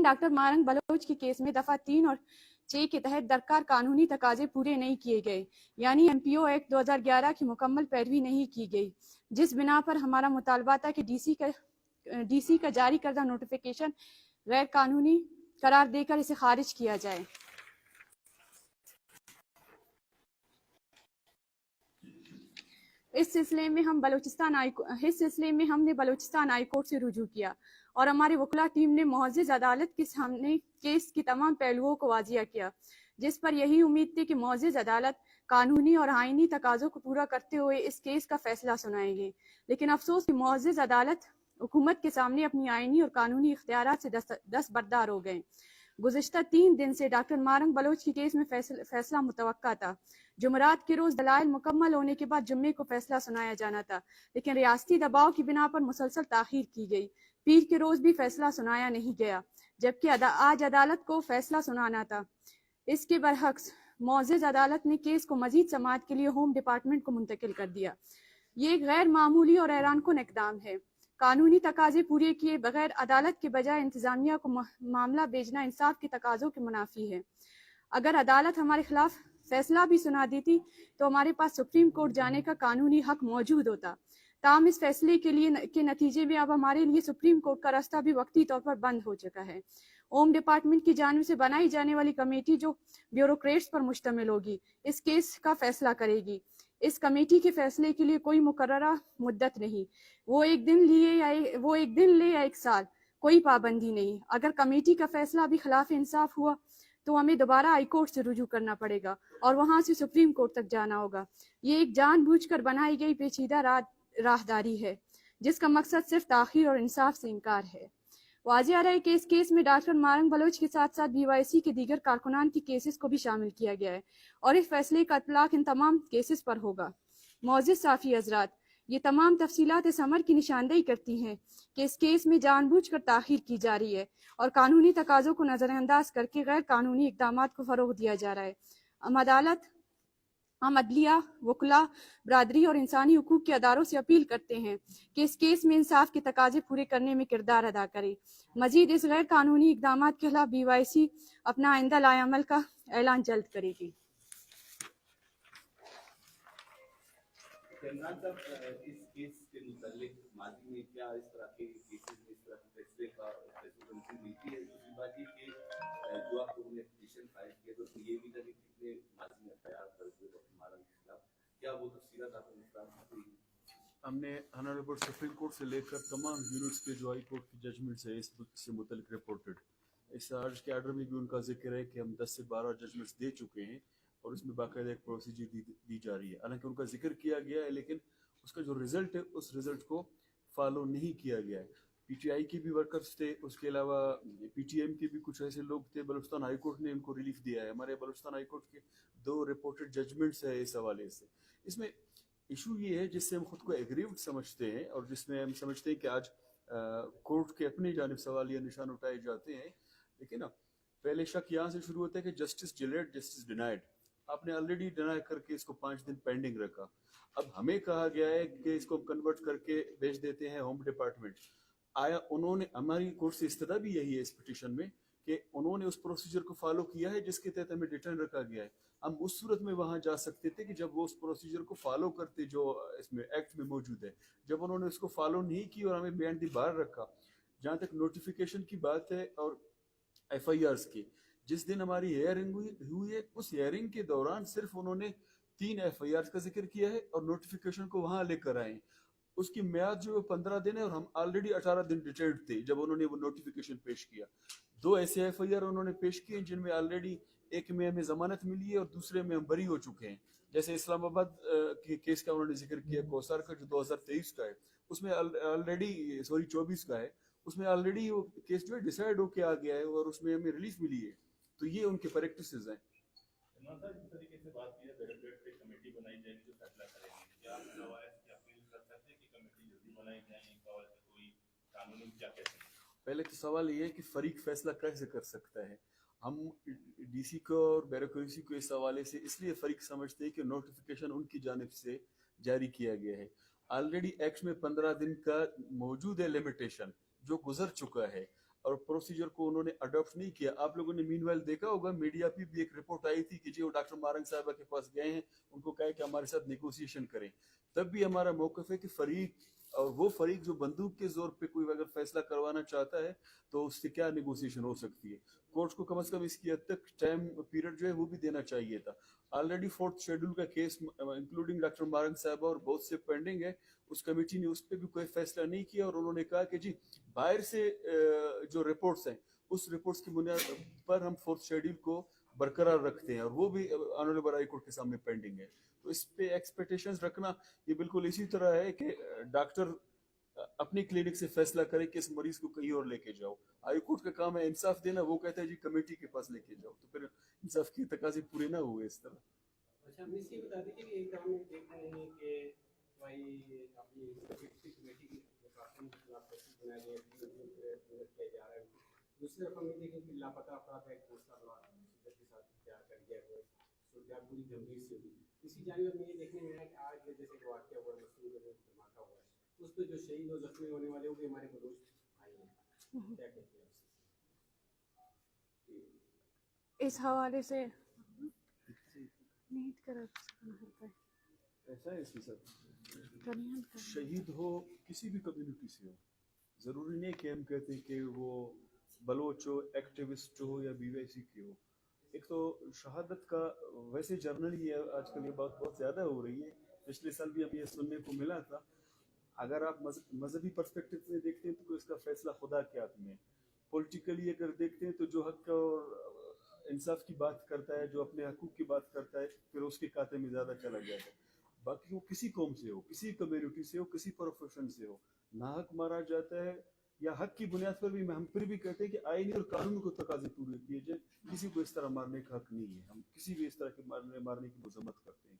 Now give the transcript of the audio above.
Doctor Marang Bloch के case में दफ़ा 3 और 6 के तहत दरकार कानूनी तकाजे पूरे नहीं किए गए, यानी MPO एक्ट 2011 की मुकम्मल पैरवी नहीं की गई, जिस बिना पर हमारा मुतालबा था कि DC का जारी करदा नोटिफिकेशन गैर कानूनी करार देकर इसे खारिज किया जाए। इस सिलसिले में हमने बलूचिस्तान हाई कोर्ट से रुजू किया और हमारी वकला टीम ने मुअज़्ज़ज़ अदालत के सामने केस की तमाम पहलुओं को वाजिया किया, जिस पर यही उम्मीद थी कि मुअज़्ज़ज़ अदालत कानूनी और आईनी तकाज़ों को पूरा करते हुए इस केस का फैसला सुनाएंगे। लेकिन अफसोस कि मुअज़्ज़ज़ अदालत हुकूमत के सामने अपनी आईनी और कानूनी इख्तियारात से दस्तबरदार हो गए। गुज़िश्ता 3 दिन से डॉक्टर मारंग बलोच की केस में फैसला मुतवक्का था। जुमेरात के रोज दलाइल मुकम्मल होने के बाद जुम्मे को फैसला सुनाया जाना था, लेकिन रियासती दबाव की बिना पर मुसलसल ताखीर की गई। पीर के रोज भी फैसला सुनाया नहीं गया, जबकि आज अदालत को फैसला सुनाना था। इसके बरहक्स मुअज़्ज़ज़ अदालत ने केस को मजीद समाअत के लिए होम डिपार्टमेंट को मुंतकिल कर दिया। ये एक गैर मामूली और हैरानकुन इक़दाम है। कानूनी तकाजे पूरे किए बगैर अदालत के बजाय इंतजामिया को मामला भेजना इंसाफ के तकाजों के मुनाफी है। अगर अदालत हमारे खिलाफ फैसला भी सुना देती तो हमारे पास सुप्रीम कोर्ट जाने का कानूनी हक मौजूद होता। ताहम इस फैसले के नतीजे में अब हमारे लिए सुप्रीम कोर्ट का रास्ता भी वक्ती तौर पर बंद हो चुका है। होम डिपार्टमेंट की जानिब से बनाई जाने वाली कमेटी जो ब्यूरोक्रेट्स पर मुश्तमिल होगी, इस केस का फैसला करेगी। इस कमेटी के फैसले के लिए कोई मुकर्ररा मुद्दत नहीं, वो एक दिन ले या एक साल, कोई पाबंदी नहीं। अगर कमेटी का फैसला भी खिलाफ इंसाफ हुआ तो हमें दोबारा हाई कोर्ट से रुजू करना पड़ेगा और वहां से सुप्रीम कोर्ट तक जाना होगा। ये एक जानबूझकर बनाई गई पेचीदा राहदारी है, जिसका मकसद सिर्फ ताखीर और इंसाफ से इनकार है। वाज़ेह रहे कि इस केस में डॉक्टर मारंग बलोच के साथ साथ BYC के दीगर कारकुनान की केसेस को भी शामिल किया गया है और इस फैसले का इतलाक इन तमाम केसेस पर होगा। मुअज़्ज़ज़ साफ़ी हज़रात, ये तमाम तफसीलात इस अमर की निशानदेही करती हैं कि इस केस में जानबूझकर ताख़ीर की जा रही है और कानूनी तकाज़ों को नज़रअंदाज करके गैर कानूनी इक़दामात को फ़रोग़ दिया जा रहा है। हम अदलिया, वकला, बरादरी और इंसानी हुकूक के अदारों से अपील करते हैं कि इस केस में इंसाफ के तकाजे पूरे करने में किरदार अदा करे। मजीद इस गैर कानूनी इक़दामात के खिलाफ BYC अपना आइंदा लाएअमल का ऐलान जल्द करेगी। इस केस के मुतालिक माजी में क्या इस तरह के केसेस में इस तरह के फैसले का प्रेसिडेंसी मिलती है? दूसरी बात ये कि जो आप लोगों ने पिटीशन फाइल किया तो ये भी था कि कितने माजी में FIR दर्ज हुए डॉक्टर मारंग के खिलाफ, क्या वो तफसीलात आपको मुफ्तान? हमने ऑनरेबल सुप्रीम कोर्ट से लेकर तमाम यूनिट्स के जो हाई कोर्ट की जजमेंट्स है इससे मुतल्लिक रिपोर्टेड। इस आज के आर्डर में भी उनका जिक्र है कि हम 10 से 12 जजमेंट्स दे चुके हैं और इसमें बाकायदा एक प्रोसीजर दी जा रही है। हालांकि उनका जिक्र किया गया है लेकिन उसका जो रिजल्ट है उस रिजल्ट को फॉलो नहीं किया गया है। PTI के भी वर्कर्स थे, उसके अलावा PTM के भी कुछ ऐसे लोग थे। बलूचिस्तान हाई कोर्ट ने इनको रिलीफ दिया है। हमारे बलूचिस्तान हाई कोर्ट के 2 रिपोर्टेड जजमेंट्स है इस हवाले से। इसमें इशू ये है जिससे हम खुद को एग्रीव्ड समझते हैं और जिसमें हम समझते हैं कि आज कोर्ट के अपनी जानिब सवाल या निशान उठाए जाते हैं। लेकिन पहले शक यहाँ से शुरू होता है कि जस्टिस डिलेड, जस्टिस डिनाइड। आपने ऑलरेडी डिनाई करके इसको 5 दिन पेंडिंग रखा। अब हमें कहा गया है कि इसको कन्वर्ट करके भेज देते हैं होम डिपार्टमेंट। आया उन्होंने, हमारी कोर्ट से इस्तदा भी यही है इस पिटीशन में कि उन्होंने उस प्रोसीजर को फॉलो किया है जिसके तहत हमें डिटेन रखा गया है। हम उस सूरत में वहां जा सकते थे कि जब वो उस प्रोसीजर को फॉलो करते जो इसमें एक्ट में मौजूद है। जब उन्होंने उसको फॉलो नहीं की और हमें बिहाइंड द बार रखा। जहां तक नोटिफिकेशन की बात है और FIRs की, जिस दिन हमारी हेयरिंग हुई है उस हेयरिंग के दौरान सिर्फ उन्होंने 3 FIRs का जिक्र किया है और नोटिफिकेशन को वहां लेकर आए। उसकी म्याद जो 15 दिन है और हम ऑलरेडी 18 दिन डिटेल्ड थे जब उन्होंने वो नोटिफिकेशन पेश किया। 2 ऐसे FIR उन्होंने पेश किए जिनमें ऑलरेडी एक में हमें जमानत मिली है और दूसरे में हम बरी हो चुके हैं। जैसे इस्लामाबाद के केस का उन्होंने जिक्र किया, कौसार का जो 2023 का है उसमें ऑलरेडी 24 का है, उसमें ऑलरेडी वो केस जो है डिसाइड होके आ गया है और उसमें हमें रिलीफ मिली है। तो ये उनके प्रैक्टिसेस हैं। जिस तरीके से बात की है ब्यूरोक्रेट पे कमेटी बनाई जाएगी जो फैसला करेगी, क्या आप सवाल की अपील कर सकते हैं कि कमेटी जल्दी बनाई जाए? कोई कानूनी क्या कहते हैं? पहले तो सवाल ये है कि फरीक फैसला कैसे कर सकता है। हम DC को और ब्यूरोक्रेसी को इस हवाले से इसलिए फरीक समझते हैं कि नोटिफिकेशन उनकी जानिब से जारी किया गया है। ऑलरेडी एक्ट में 15 दिन का मौजूद है लिमिटेशन जो गुजर चुका है। اور پروسیجر کو انہوں نے اڈاپٹ نہیں کیا. آپ لوگوں نے مین ویل دیکھا ہوگا میڈیا پہ بھی ایک رپورٹ آئی تھی کہ جی وہ ڈاکٹر مارنگ صاحبہ کے پاس گئے ہیں, ان کو کہا کہ ہمارے ساتھ نیگوسیشن کریں. تب بھی ہمارا موقف ہے کہ فریق اور وہ فریق جو بندوق کے زور پہ کوئی اگر فیصلہ کروانا چاہتا ہے تو اس سے کیا نیگوسیشن ہو سکتی ہے. کورٹس کو کم از کم اس کی حد تک ٹائم پیریڈ جو ہے وہ بھی دینا چاہیے تھا. آلریڈی 4th شیڈول کا کیس انکلوڈنگ ڈاکٹر مارنگ صاحبہ اور بہت سے پینڈنگ ہے. اس کمیٹی نے اس پہ بھی کوئی فیصلہ نہیں کیا اور انہوں نے کہا کہ جی باہر سے جو رپورٹس ہیں اس رپورٹس کی بنیاد پر ہم 4th شیڈول کو برقرار رکھتے ہیں اور وہ بھی آنریبل ہائی کورٹ کے سامنے پینڈنگ ہے. تو اس پہ ایکسپیکٹیشنز رکھنا یہ بالکل اسی طرح ہے کہ ڈاکٹر اپنی کلینک سے فیصلہ کرے کہ اس مریض کو کہیں اور لے کے جاؤ. ہائی کورٹ کا کام ہے انصاف دینا, وہ کہتا ہے جی کمیٹی کے پاس لے کے جاؤ. تو پھر انصاف کی تقاضے پورے نہ ہوئے اس طرح. اچھا ہم اس یہ بتا دیں کہ ایک ہم دیکھ رہے ہیں کہ بھائی اپنی کمیٹی کی قانون کی خلاف ورزی بنائی گئی کیا جا رہا ہے. دوسری طرف ہم یہ دیکھیں کہ لاپتہ افراد کا ایک مسئلہ بڑا شدت کے ساتھ اختیار کر گیا ہے, صورتحال پوری گمبھیر سے ہوئی. اسی جانب ہمیں یہ دیکھنے میں آیا کہ آج جیسے واقعہ ہوا مسئول میں دھماکہ ہوا ہے اس پہ جو شہید اور زخمی ہونے والے وہ بھی ہمارے بلوچ بھائی ہیں, کیا کہتے ہیں اس حوالے سے نیٹ کر ایسا ہے اس کے ساتھ شہید ہو کسی بھی کمیونٹی سے ہو, ضروری نہیں کہ ہم کہتے ہیں کہ وہ بلوچ ہو, ایکٹیوسٹ ہو یا بی وائی سی کے ہو. ایک تو شہادت کا ویسے جرنلی آج کل یہ بات بہت زیادہ ہو رہی ہے, پچھلے سال بھی اب یہ سننے کو ملا تھا. اگر آپ مذہبی پرسپیکٹو میں دیکھتے ہیں تو اس کا فیصلہ خدا کے ہاتھ میں ہے. پولیٹیکلی اگر دیکھتے ہیں تو جو حق اور انصاف کی بات کرتا ہے, جو اپنے حقوق کی بات کرتا ہے, پھر اس کے کاتے میں زیادہ چلا جاتا ہے. باقی وہ کسی قوم سے ہو, کسی کمیونٹی سے ہو, کسی پروفیشن سے ہو, ناحق مارا جاتا ہے یا حق کی بنیاد پر بھی ہم پھر بھی کہتے ہیں کہ آئینی اور قانون کو تقاضے پورے کیے جائیں. کسی کو اس طرح مارنے کا حق نہیں ہے. ہم کسی بھی اس طرح کے مارنے کی مذمت کرتے ہیں.